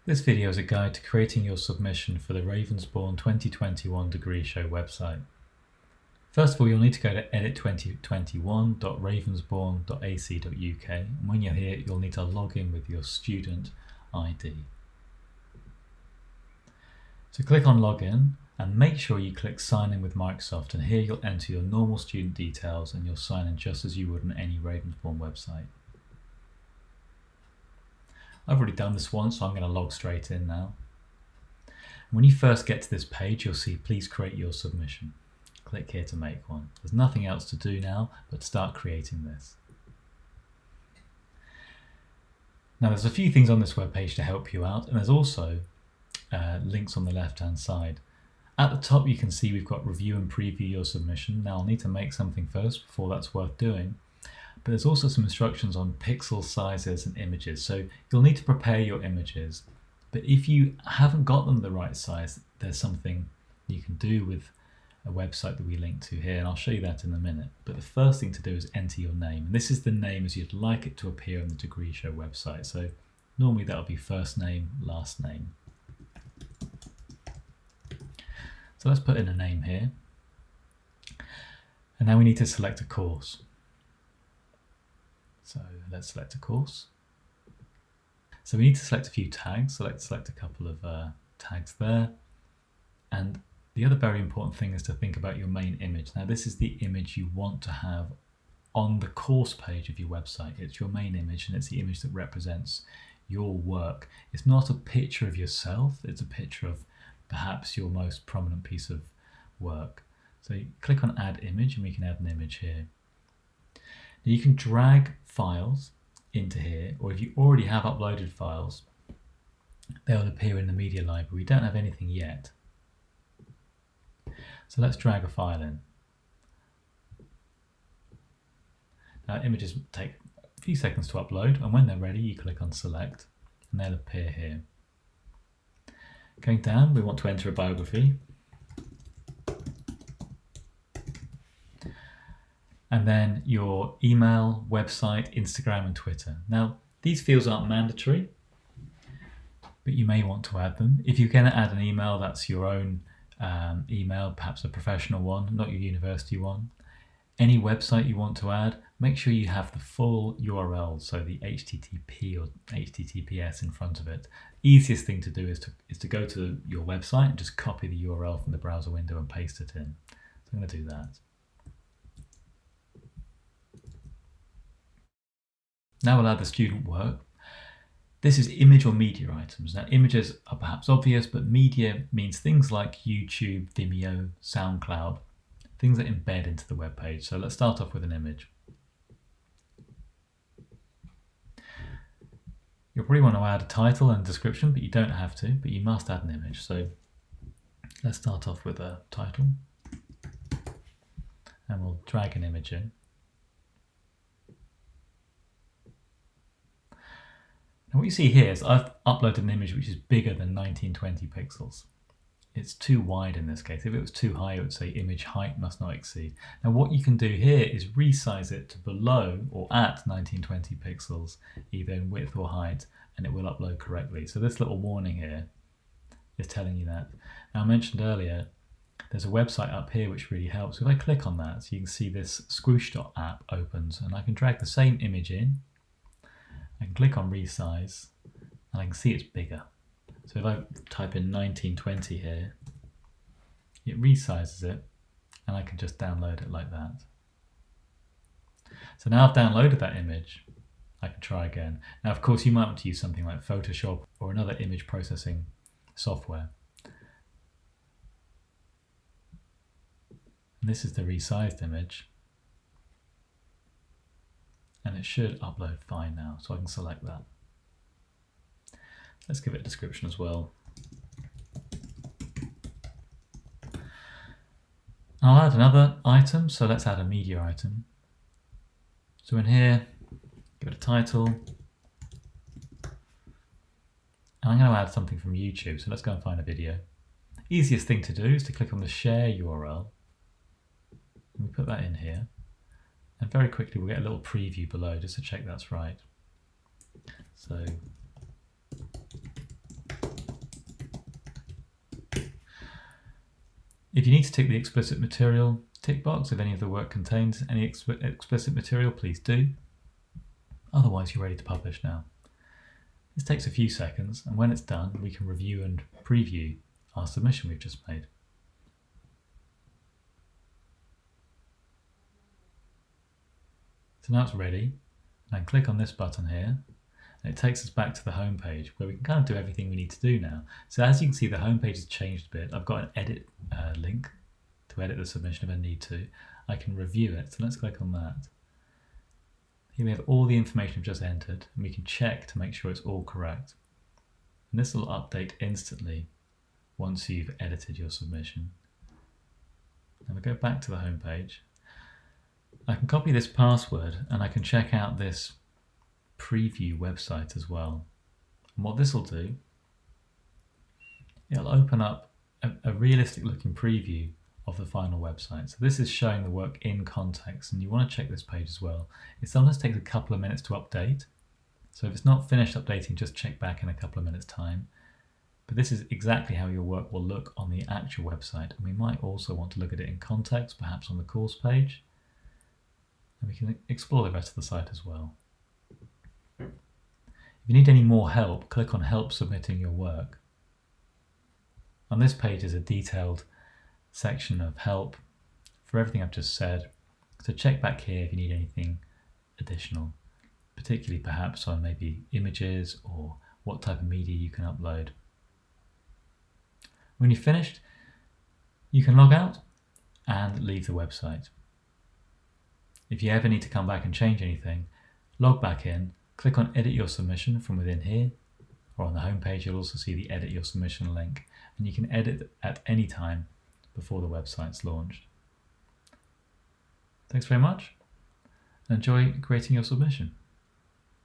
This video is a guide to creating your submission for the Ravensbourne 2021 degree show website. First of all, you'll need to go to edit2021.ravensbourne.ac.uk, and when you're here, you'll need to log in with your student ID. So click on Login and make sure you click Sign in with Microsoft, and here you'll enter your normal student details and you'll sign in just as you would on any Ravensbourne website. I've already done this once, so I'm going to log straight in now. When you first get to this page, you'll see please create your submission. Click here to make one. There's nothing else to do now but start creating this. Now there's a few things on this web page to help you out, and there's also links on the left hand side. At the top you can see we've got review and preview your submission. Now I'll need to make something first before that's worth doing. But there's also some instructions on pixel sizes and images, so you'll need to prepare your images. But if you haven't got them the right size, there's something you can do with a website that we link to here, and I'll show you that in a minute. But the first thing to do is enter your name, and this is the name as you'd like it to appear on the Degree Show website. So normally that'll be first name, last name. So let's put in a name here. And now we need to select a course. So let's select a course. So we need to select a few tags. So let's select a couple of tags there. And the other very important thing is to think about your main image. Now this is the image you want to have on the course page of your website. It's your main image, and it's the image that represents your work. It's not a picture of yourself, it's a picture of perhaps your most prominent piece of work. So you click on add image and we can add an image here. Now you can drag files into here, or if you already have uploaded files, they'll appear in the media library. We don't have anything yet. So let's drag a file in. Now images take a few seconds to upload, and when they're ready you click on select and they'll appear here. Going down, we want to enter a biography. And then your email, website, Instagram and Twitter. Now these fields aren't mandatory, but you may want to add them. If you're going to add an email, that's your own email, perhaps a professional one, not your university one. Any website you want to add, make sure you have the full URL, so the HTTP or HTTPS in front of it. Easiest thing to do is to go to your website and just copy the URL from the browser window and paste it in. So I'm going to do that. Now we'll add the student work. This is image or media items. Now images are perhaps obvious, but media means things like YouTube, Vimeo, SoundCloud, things that embed into the web page. So let's start off with an image. You'll probably want to add a title and description, but you don't have to, but you must add an image. So let's start off with a title and we'll drag an image in. Now what you see here is I've uploaded an image which is bigger than 1920 pixels. It's too wide in this case. If it was too high, it would say image height must not exceed. Now what you can do here is resize it to below or at 1920 pixels, either in width or height, and it will upload correctly. So this little warning here is telling you that. Now I mentioned earlier, there's a website up here which really helps. If I click on that, so you can see this Squoosh app opens, and I can drag the same image in. I can click on resize and I can see it's bigger. So if I type in 1920 here, it resizes it and I can just download it like that. So now I've downloaded that image, I can try again. Now of course you might want to use something like Photoshop or another image processing software. And this is the resized image. And it should upload fine now, so I can select that. Let's give it a description as well. I'll add another item, so let's add a media item. So in here, give it a title. And I'm going to add something from YouTube, so let's go and find a video. Easiest thing to do is to click on the share URL. And we put that in here. And very quickly we'll get a little preview below just to check that's right. So If you need to tick the explicit material tick box, if any of the work contains any explicit material, please do. Otherwise, you're ready to publish now. This takes a few seconds, and when it's done, we can review and preview our submission we've just made. So now it's ready, and I click on this button here, and it takes us back to the home page where we can kind of do everything we need to do now. So as you can see, the home page has changed a bit. I've got an edit link to edit the submission if I need to. I can review it, so let's click on that. Here we have all the information we've just entered, and we can check to make sure it's all correct. And this will update instantly once you've edited your submission. Now we go back to the home page. I can copy this password and I can check out this preview website as well. And what this will do, it'll open up a realistic looking preview of the final website. So this is showing the work in context, and you want to check this page as well. It sometimes takes a couple of minutes to update. So if it's not finished updating, just check back in a couple of minutes time. But this is exactly how your work will look on the actual website. And we might also want to look at it in context, perhaps on the course page. And we can explore the rest of the site as well. If you need any more help, click on Help Submitting Your Work. On this page is a detailed section of help for everything I've just said. So check back here if you need anything additional, particularly perhaps on maybe images or what type of media you can upload. When you're finished, you can log out and leave the website. If you ever need to come back and change anything, log back in, click on Edit Your Submission from within here, or on the home page you'll also see the Edit Your Submission link, and you can edit at any time before the website's launched. Thanks very much, and enjoy creating your submission.